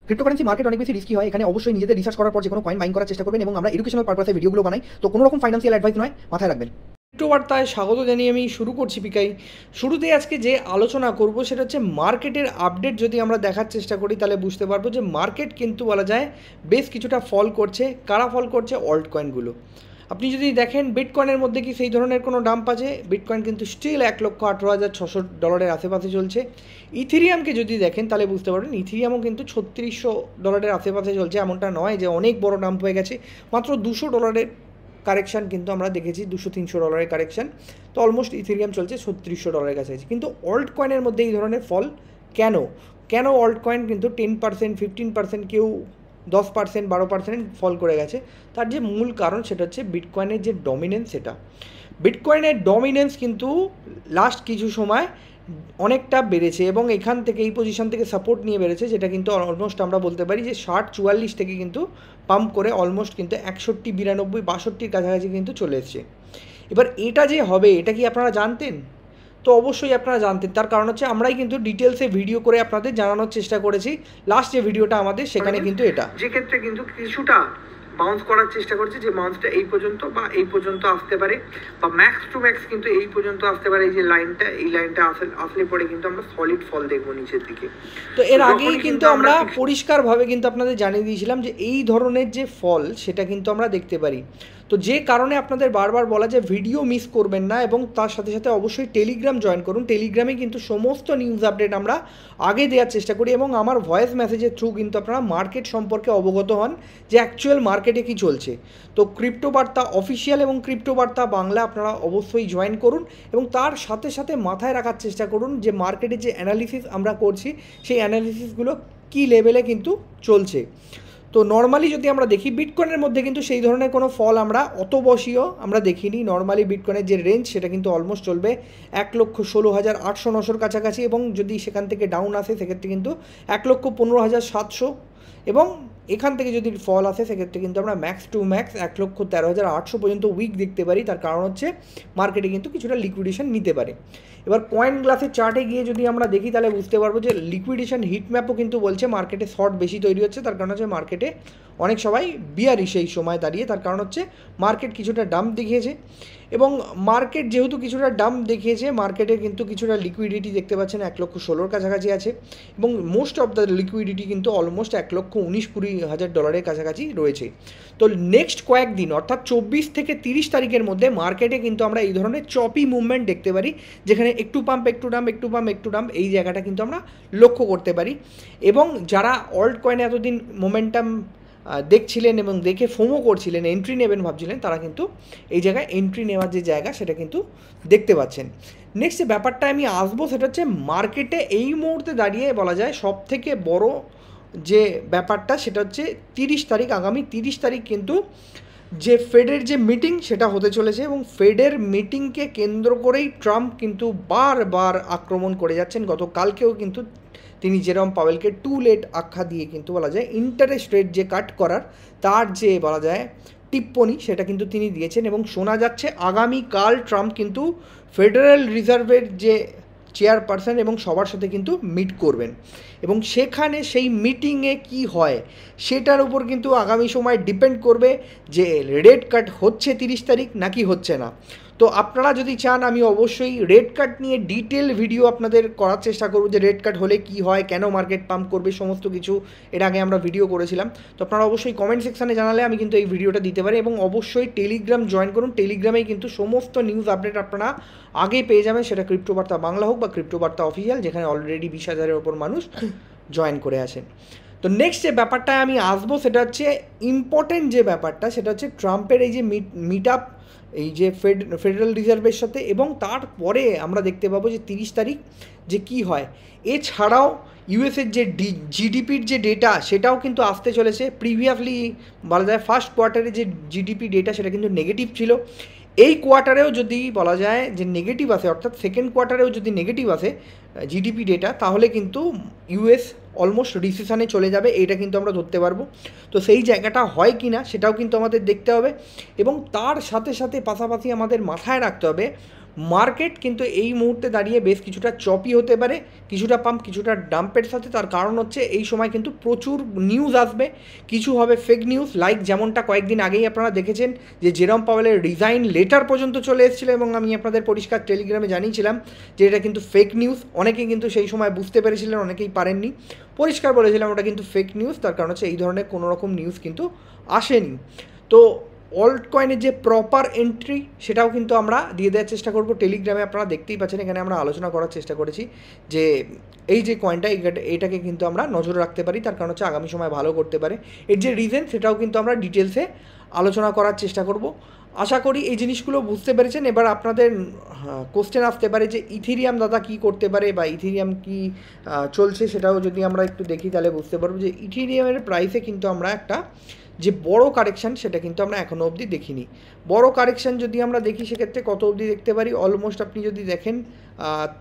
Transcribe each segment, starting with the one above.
Cryptocurrency market অনেক বেশি risky হয়। এখানে অবশ্যই নিজেদের রিসার্চ করার পর যে কোনো কয়েন বাইং করার চেষ্টা করবেন এবং আমরা এডুকেশনাল পারপাসে ভিডিওগুলো বানাই, তো কোনো রকম ফাইন্যান্সিয়াল অ্যাডভাইস নয়, মাথায় রাখবেন। ক্রিপ্টো বার্তায় স্বাগত জানিয়ে আমি শুরু করছি পিকাই। শুরুতেই আজকে যে আলোচনা করব সেটা হচ্ছে মার্কেটের আপডেট। যদি আমরা দেখার চেষ্টা করি তাহলে বুঝতে পারবো যে মার্কেট কিন্তু বলা যায় বেশ কিছুটা ফল করছে। কারা ফল করছে? অল্ট কয়েনগুলো। আপনি যদি দেখেন বিটকয়েনের মধ্যে কি সেই ধরনের কোনো ডাম্প আছে? বিটকয়েন কিন্তু স্টিল $1,18,600 আশেপাশে চলছে। ইথেরিয়ামকে যদি দেখেন তাহলে বুঝতে পারবেন ইথেরিয়ামও কিন্তু $3600 আশেপাশে চলছে। এমনটা নয় যে অনেক বড় ডাম্প হয়ে গেছে, মাত্র $200 কারেকশান কিন্তু আমরা দেখেছি, $200-300 কারেকশান। তো অলমোস্ট ইথেরিয়াম চলছে $3600 কাছাকাছি। কিন্তু অল্ট কয়েনের মধ্যে এই ধরনের ফল কেন অল্ট কয়েন কিন্তু 10%, 15%, কেউ 10%, 12% ফল করে গেছে? তার যে মূল কারণ সেটা হচ্ছে বিটকয়েনের যে ডমিনেন্স। সেটা বিটকয়েনের ডমিনেন্স কিন্তু লাস্ট কিছু সময় অনেকটা বেড়েছে এবং এখান থেকে এই পজিশন থেকে সাপোর্ট নিয়ে বেড়েছে, যেটা কিন্তু অলমোস্ট আমরা বলতে পারি যে 60-44 থেকে কিন্তু পাম্প করে অলমোস্ট কিন্তু 61, 92, 62 কাছাকাছি কিন্তু চলে এসছে। এবার এটা যে হবে, এটা কি আপনারা জানতেন? তো অবশ্যই আপনারা জানতেন। তার কারণ হচ্ছে আমরাই কিন্তু ডিটেলসে ভিডিও করে আপনাদের জানানোর চেষ্টা করেছি। লাস্ট যে ভিডিওটা আমাদের সেখানে কিন্তু এটা, যে ক্ষেত্রে কিন্তু কিছুটা বাউন্স করার চেষ্টা করছে, যে বাউন্সটা এই পর্যন্ত বা এই পর্যন্ত আসতে পারে, বা ম্যাক্স টু ম্যাক্স কিন্তু এই পর্যন্ত আসতে পারে। এই যে লাইনটা, এই লাইনটা আসলে পরে কিন্তু আমরা সলিড ফল দেখবো নিচের দিকে। তো এর আগেই কিন্তু আমরা পরিষ্কারভাবে কিন্তু আপনাদের জানিয়ে দিয়েছিলাম যে এই ধরনের যে ফল সেটা কিন্তু আমরা দেখতে পারি। তো যে কারণে আপনাদের বারবার বলা যে ভিডিও মিস করবেন না এবং তার সাথে সাথে অবশ্যই টেলিগ্রাম জয়েন করুন। টেলিগ্রামে কিন্তু সমস্ত নিউজ আপডেট আমরা আগে দেওয়ার চেষ্টা করি এবং আমার ভয়েস মেসেজের থ্রু কিন্তু আপনারা মার্কেট সম্পর্কে অবগত হন যে অ্যাকচুয়াল মার্কেটে কী চলছে। তো ক্রিপ্টো বার্তা অফিসিয়াল এবং ক্রিপ্টো বার্তা বাংলা আপনারা অবশ্যই জয়েন করুন এবং তার সাথে সাথে মাথায় রাখার চেষ্টা করুন যে মার্কেটের যে অ্যানালিসিস আমরা করছি সেই অ্যানালিসিসগুলো কী লেভেলে কিন্তু চলছে। তো নর্মালি যদি আমরা দেখি বিটকয়েনের মধ্যে কিন্তু সেই ধরনের কোনো ফল আমরা অত বসিও আমরা দেখিনি। নর্মালি বিটকয়েনের যে রেঞ্জ সেটা কিন্তু অলমোস্ট চলবে 1,16,800-900 কাছাকাছি এবং যদি সেখান থেকে ডাউন আসে সেক্ষেত্রে কিন্তু 1,15,700 এবং এখান থেকে যদি ফল আসে সেক্ষেত্রে কিন্তু আমরা ম্যাক্স টু ম্যাক্স 1,13,800 পর্যন্ত উইক দেখতে পারি। তার কারণ হচ্ছে মার্কেটে কিন্তু কিছুটা লিকুইডেশন নিতে পারে। এবার কয়েন গ্লাসের চার্টে গিয়ে যদি আমরা দেখি তাহলে বুঝতে পারবো যে লিকুইডেশন হিটম্যাপও কিন্তু বলছে মার্কেটে শর্ট বেশি তৈরি হচ্ছে। তার কারণ হচ্ছে মার্কেটে অনেক সবাই বিয়ারি সেই সময় দাঁড়িয়ে, তার কারণ হচ্ছে মার্কেট কিছুটা ডাম্প দেখিয়েছে এবং মার্কেট যেহেতু কিছুটা ডাম্প দেখিয়েছে মার্কেটে কিন্তু কিছুটা লিকুইডিটি দেখতে পাচ্ছেন 1,16,000 কাছাকাছি আছে এবং মোস্ট অফ দ্য লিকুইডিটি কিন্তু অলমোস্ট 1,19,20,000 কাছাকাছি রয়েছে। তো নেক্সট কয়েকদিন অর্থাৎ 24 থেকে 30 তারিখের মধ্যে মার্কেটে কিন্তু আমরা এই ধরনের চপি মুভমেন্ট দেখতে পারি, যেখানে একটু পাম্প একটু ডাম্প, একটু পাম্প একটু ডাম্প, এই জায়গাটা কিন্তু আমরা লক্ষ্য করতে পারি। এবং যারা অল্ট কয়েনে এতদিন মোমেন্টাম দেখছিলেন এবং দেখে ফোমো করছিলেন, এন্ট্রি নেবেন ভাবছিলেন, তারা কিন্তু এই জায়গায় এন্ট্রি নেওয়ার যে জায়গা সেটা কিন্তু দেখতে পাচ্ছেন। নেক্সট যে ব্যাপারটা আমি আসবো সেটা হচ্ছে মার্কেটে এই মুহূর্তে দাঁড়িয়ে বলা যায় সবথেকে বড় যে ব্যাপারটা সেটা হচ্ছে 30 তারিখ, আগামী 30 তারিখ কিন্তু যে ফেডের যে মিটিং সেটা হতে চলেছে এবং ফেডের মিটিংকে কেন্দ্র করেই ট্রাম্প কিন্তু বারবার আক্রমণ করে যাচ্ছেন। গতকালকেও কিন্তু তিনি জেরম পাওয়েলকে টু লেট আখ্যা দিয়ে কিন্তু বলা যায় ইন্টারেস্ট রেট যে কাট করার তার যে বলা যায় টিপ্পনি সেটা কিন্তু তিনি দিয়েছেন এবং শোনা যাচ্ছে আগামীকাল ট্রাম্প কিন্তু ফেডারেল রিজার্ভের যে চেয়ারপারসন এবং সবার সাথে কিন্তু মিট করবেন এবং সেখানে সেই মিটিংয়ে কি হয় সেটার উপর কিন্তু আগামী সময় ডিপেন্ড করবে যে রেট কাট হচ্ছে 30 তারিখ নাকি হচ্ছে না। তো আপনারা যদি চান আমি অবশ্যই রেড কাট নিয়ে ডিটেল ভিডিও আপনাদের করার চেষ্টা করব যে রেড কাট হলে কি হয়, কেন মার্কেট পাম্প করবে, সমস্ত কিছু এর আগে আমরা ভিডিও করেছিলাম। তো আপনারা অবশ্যই কমেন্ট সেকশানে জানালে আমি কিন্তু এই ভিডিওটা দিতে পারি এবং অবশ্যই টেলিগ্রাম জয়েন করুন। টেলিগ্রামেই কিন্তু সমস্ত নিউজ আপডেট আপনারা আগে পেয়ে যাবেন, সেটা ক্রিপ্টো বার্তা বাংলা হোক বা ক্রিপ্টো বার্তা অফিসিয়াল, যেখানে অলরেডি 20,000-এর ওপর মানুষ জয়েন করে আছেন। তো নেক্সট যে ব্যাপারটায় আমি আসবো সেটা হচ্ছে ইম্পর্টেন্ট যে ব্যাপারটা সেটা হচ্ছে ট্রাম্পের এই যে মিট আপ এই যে ফেডারেল রিজার্ভের সাথে এবং তারপরে আমরা দেখতে পাবো যে 30 তারিখ যে কি হয়। এছাড়াও ইউএসের যে জিডিপির যে ডেটা সেটাও কিন্তু আসতে চলেছে। প্রিভিয়াসলি বলা যায় ফার্স্ট কোয়ার্টারে যে জিডিপি ডেটা সেটা কিন্তু নেগেটিভ ছিল। এই কোয়ার্টারেও যদি বলা যায় যে নেগেটিভ আসে, অর্থাৎ সেকেন্ড কোয়ার্টারেও যদি নেগেটিভ আসে জিডিপি ডেটা, তাহলে কিন্তু ইউএস অলমোস্ট রিসেশনে চলে যাবে, এইটা কিন্তু আমরা ধরতে পারবো। তো সেই জায়গাটা হয় কি না সেটাও কিন্তু আমাদের দেখতে হবে এবং তার সাথে সাথে পাশাপাশি আমাদের মাথায় রাখতে হবে মার্কেট কিন্তু এই মুহূর্তে দাঁড়িয়ে বেশ কিছুটা চপি হতে পারে, কিছুটা পাম্প কিছুটা ডাম্পের সাথে। তার কারণ হচ্ছে এই সময় কিন্তু প্রচুর নিউজ আসবে, কিছু হবে ফেক নিউজ, লাইক যেমনটা কয়েকদিন আগেই আপনারা দেখেছেন যে জেরম পাওয়েলের রিজাইন লেটার পর্যন্ত চলে এসেছিলো, এবং আমি আপনাদের পরিষ্কার টেলিগ্রামে জানিয়েছিলাম যে এটা কিন্তু ফেক নিউজ। অনেকেই কিন্তু সেই সময় বুঝতে পেরেছিলেন, অনেকেই পারেননি, পরিষ্কার বলেছিলাম ওটা কিন্তু ফেক নিউজ। তার কারণ হচ্ছে এই ধরনের কোনো রকম নিউজ কিন্তু আসেনি। তো অল্ট কয়েনের যে প্রপার এন্ট্রি সেটাও কিন্তু আমরা দিয়ে দেওয়ার চেষ্টা করব টেলিগ্রামে। আপনারা দেখতেই পাচ্ছেন এখানে আমরা আলোচনা করার চেষ্টা করেছি যে এই যে কয়েনটা এটাকে কিন্তু আমরা নজরে রাখতে পারি, তার কারণ হচ্ছে আগামী সময় ভালো করতে পারে। এর যে রিজন সেটাও কিন্তু আমরা ডিটেলসে আলোচনা করার চেষ্টা করব। আশা করি এই জিনিসগুলো বুঝতে পেরেছেন। এবার আপনাদের কোশ্চেন আসতে পারে যে ইথেরিয়াম দাদা কী করতে পারে বা ইথেরিয়াম কী চলছে, সেটাও যদি আমরা একটু দেখি তাহলে বুঝতে পারবো যে ইথেরিয়ামের প্রাইসে কিন্তু আমরা একটা যে বড় কারেকশান সেটা কিন্তু আমরা এখনও অবধি দেখিনি। বড় কারেকশান যদি আমরা দেখি সেক্ষেত্রে কত অবধি দেখতে পারি, অলমোস্ট আপনি যদি দেখেন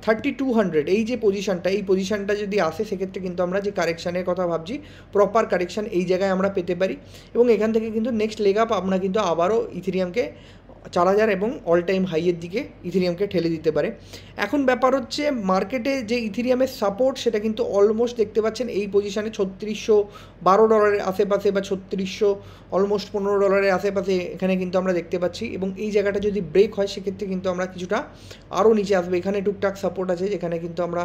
3200 এই যে পজিশানটা, এই পজিশানটা যদি আসে সেক্ষেত্রে কিন্তু আমরা যে কারেকশানের কথা ভাবছি প্রপার কারেকশান এই জায়গায় আমরা পেতে পারি, এবং এখান থেকে কিন্তু নেক্সট লেগ আপ আমরা কিন্তু আবারও ইথেরিয়ামকে 4000 এবং অল টাইম হাইয়ের দিকে ইথেরিয়ামকে ঠেলে দিতে পারে। এখন ব্যাপার হচ্ছে মার্কেটে যে ইথেরিয়ামের সাপোর্ট সেটা কিন্তু অলমোস্ট দেখতে পাচ্ছেন এই পজিশানে $3612 আশেপাশে বা অলমোস্ট $15 আশেপাশে এখানে কিন্তু আমরা দেখতে পাচ্ছি, এবং এই জায়গাটা যদি ব্রেক হয় সেক্ষেত্রে কিন্তু আমরা কিছুটা আরও নিচে আসবে। এখানে টুকটাক সাপোর্ট আছে যেখানে কিন্তু আমরা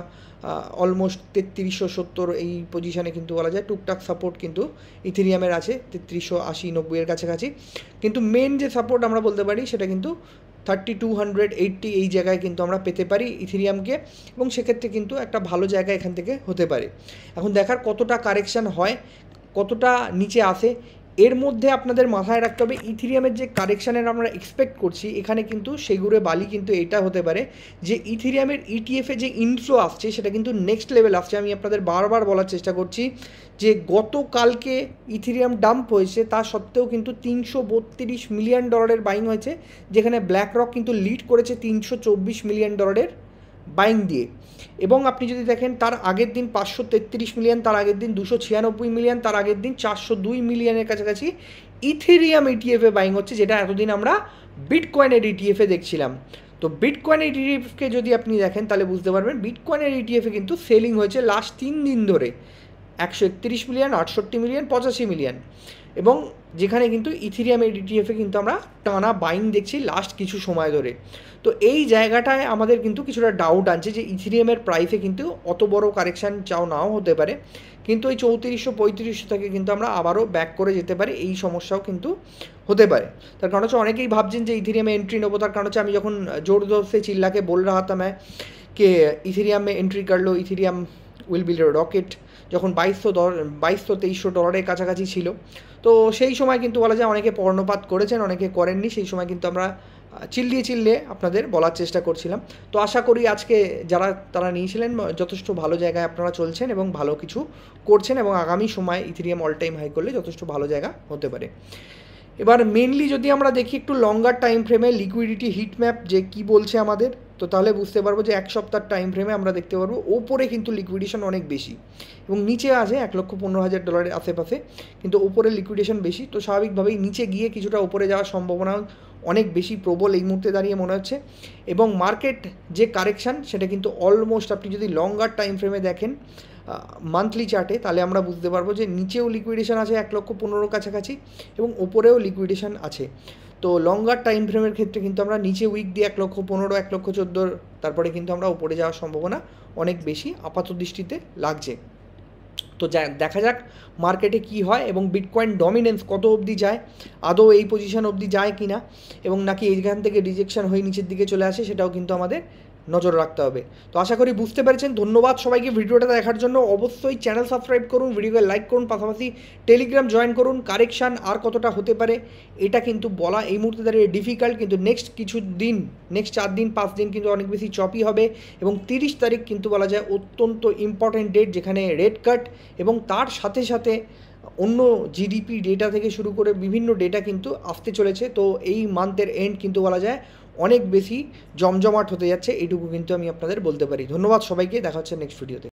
অলমোস্ট 3370 এই পজিশানে কিন্তু বলা যায় টুকটাক সাপোর্ট কিন্তু ইথেরিয়ামের আছে 3380-90 কাছাকাছি। কিন্তু মেন যে সাপোর্ট আমরা বলতে পারি সেটা কিন্তু 3280 এই জায়গায় কিন্তু আমরা পেতে পারি ইথেরিয়ামকে, এবং সেক্ষেত্রে কিন্তু একটা ভালো জায়গা এখান থেকে হতে পারে। এখন দেখার কতটা কারেকশান হয়, কতটা নিচে আসে। এর মধ্যে আপনাদের মাথায় রাখতে হবে ইথেরিয়ামের যে কারেকশানের আমরা এক্সপেক্ট করছি এখানে কিন্তু সেগুড়ে বালি কিন্তু এটা হতে পারে যে ইথেরিয়ামের ইটিএফে যে ইনফ্লো আসছে সেটা কিন্তু নেক্সট লেভেল আসছে। আমি আপনাদের বারবার বলার চেষ্টা করছি যে গতকালকে ইথেরিয়াম ডাম্প হয়েছে, তা সত্ত্বেও কিন্তু $332 মিলিয়ন বাইং হয়েছে, যেখানে ব্ল্যাক রক কিন্তু লিড করেছে $324 মিলিয়ন বাইং দিয়ে। এবং আপনি যদি দেখেন তার আগের দিন 533 মিলিয়ন, তার আগের দিন 296 মিলিয়ন, তার আগের দিন 402 মিলিয়নের কাছাকাছি ইথেরিয়াম ইটিএফে বাইং হচ্ছে, যেটা এতদিন আমরা বিটকয়েনের ইটিএফে দেখছিলাম। তো বিটকয়েনের ইটিএফকে যদি আপনি দেখেন তাহলে বুঝতে পারবেন বিটকয়েনের ইটিএফে কিন্তু সেলিং হয়েছে লাস্ট 3 দিন ধরে 131 মিলিয়ন, 68 মিলিয়ন, 85 মিলিয়ন, এবং যেখানে কিন্তু ইথেরিয়ামের ইটিএফে কিন্তু আমরা টানা বাইং দেখছি লাস্ট কিছু সময় ধরে। তো এই জায়গাটায় আমাদের কিন্তু কিছুটা ডাউট আনছে যে ইথেরিয়ামের প্রাইসে কিন্তু অত বড় কারেকশান চাও নাও হতে পারে, কিন্তু এই 3400-3500 থেকে কিন্তু আমরা আবারও ব্যাক করে যেতে পারি, এই সমস্যাও কিন্তু হতে পারে। তার কারণ হচ্ছে অনেকেই ভাবছেন যে ইথেরিয়ামে এন্ট্রি নেবো, তার কারণ হচ্ছে আমি যখন জোর জোর সে চিল্লাকে बोल रहा था मैं कि इथेरियम में एंट्री कर लो, इथेरियम উইল বি রকেট, যখন $2200-2300 কাছাকাছি ছিল, তো সেই সময় কিন্তু বলা যায় অনেকে পর্ণপাত করেছেন, অনেকে করেননি। সেই সময় কিন্তু আমরা চিল্লিয়ে আপনাদের বলার চেষ্টা করছিলাম। তো আশা করি আজকে তারা নিয়েছিলেন যথেষ্ট ভালো জায়গায় আপনারা চলছেন এবং ভালো কিছু করছেন, এবং আগামী সময় ইথেরিয়াম অল টাইম হাই করলে যথেষ্ট ভালো জায়গা হতে পারে। এবার মেনলি যদি আমরা দেখি একটু লঙ্গার টাইম ফ্রেমে লিকুইডিটি হিট ম্যাপ যে কী বলছে আমাদের, তো তাহলে বুঝতে পারবো যে 1 সপ্তাহ টাইম ফ্রেমে আমরা দেখতে পারবো ওপরে কিন্তু লিকুইডেশন অনেক বেশি, এবং নিচে আছে $1,15,000 আশেপাশে, কিন্তু ওপরে লিকুইডেশন বেশি। তো স্বাভাবিকভাবেই নিচে গিয়ে কিছুটা ওপরে যাওয়ার সম্ভাবনা অনেক বেশি প্রবল এই মুহূর্তে দাঁড়িয়ে মনে হচ্ছে। এবং মার্কেট যে কারেকশান সেটা কিন্তু অলমোস্ট আপনি যদি লঙ্গার টাইম ফ্রেমে দেখেন মান্থলি চার্টে, তাহলে আমরা বুঝতে পারবো যে নিচেও লিকুইডেশন আছে 1,15,000 কাছাকাছি, এবং ওপরেও লিকুইডেশন আছে। তো লঙ্গার টাইম ফ্রেমের ক্ষেত্রে কিন্তু আমরা নিচে উইক দিয়ে 1,15,000, 1,14,000, তারপরে কিন্তু আমরা উপরে যাওয়ার সম্ভাবনা অনেক বেশি আপাত দৃষ্টিতে লাগছে। তো দেখা যাক মার্কেটে কি হয় এবং বিটকয়েন ডমিনেন্স কত অবধি যায়, আদৌ এই পজিশন অবধি যায় কি না, এবং নাকি এইখান থেকে রিজেকশন হয়ে নিচের দিকে চলে আসে, সেটাও কিন্তু আমাদের নজর রাখতে হবে। তো আশা করি বুঝতে পেরেছেন। ধন্যবাদ সবাইকে ভিডিওটা দেখার জন্য। অবশ্যই চ্যানেল সাবস্ক্রাইব করুন, ভিডিওকে লাইক করুন, পাশাপাশি টেলিগ্রাম জয়েন করুন। কারেকশান আর কতটা হতে পারে এটা কিন্তু বলা এই মুহূর্তে দাঁড়িয়ে ডিফিকাল্ট, কিন্তু নেক্সট 4 দিন 5 দিন কিন্তু অনেক বেশি চপি হবে, এবং 30 তারিখ কিন্তু বলা যায় অত্যন্ত ইম্পর্টেন্ট ডেট, যেখানে রেট কাট এবং তার সাথে সাথে অন্য জিডিপি ডেটা থেকে শুরু করে বিভিন্ন ডেটা কিন্তু আসতে চলেছে। তো এই মান্থের এন্ড কিন্তু বলা যায় অনেক বেশি জমজমাট হতে যাচ্ছে, এইটুকু কিন্তু আমি আপনাদের বলতে পারি। ধন্যবাদ সবাইকে, দেখা হচ্ছে নেক্সট ভিডিওতে।